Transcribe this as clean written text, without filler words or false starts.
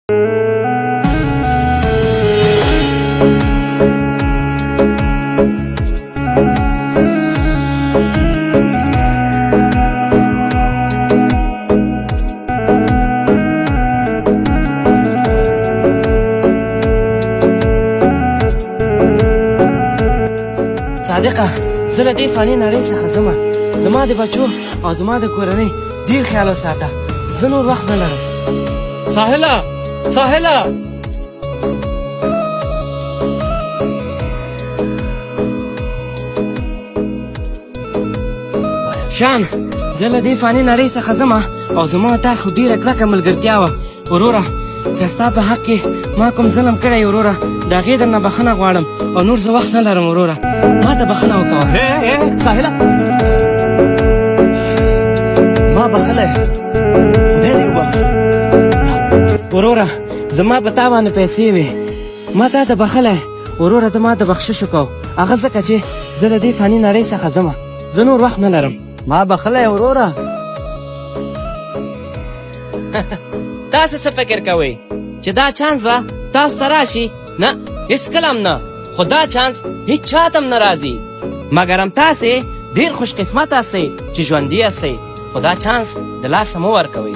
صادقه زه له دې فاني نړۍ څخه ځمه. زما د بچو او زما د کورنۍ ډېر خیال وساته. زه نور وخت نه لرم. ساحله ساحله شان زه له دې فاني نړۍ څخه ځمه او زما تا خو ډېره کلکه ملګرتیا وه. وروره که ستا په حق کې ما کوم ظلم کړی وروره د هغې درنه بخښنه غواړم او نور زه وخت نه لرم. وروره ما ته بخښنه وکوه. ساحله ما بخلی خدای دې وبخښه. وروره زما په تا باندې پیسې وې ما تا ته بخلی. وروره ته ما ته بخشش وکو هغه ځکه چې زه له دې فاني نړۍ څخه ځمه. زه نور وخت نه لرم. ما بخلی وروره. تاسو څه فکر کوئ چې دا چانس به تاسو ته راشي؟ نه هېڅکله هم نه. خو دا چانس هېڅ چا ته هم نه راځي مګر هم تاسې ډېر خوش قسمته یاستئ چې ژوندي یاستئ. خو دا چانس د لاسه مه ورکوئ.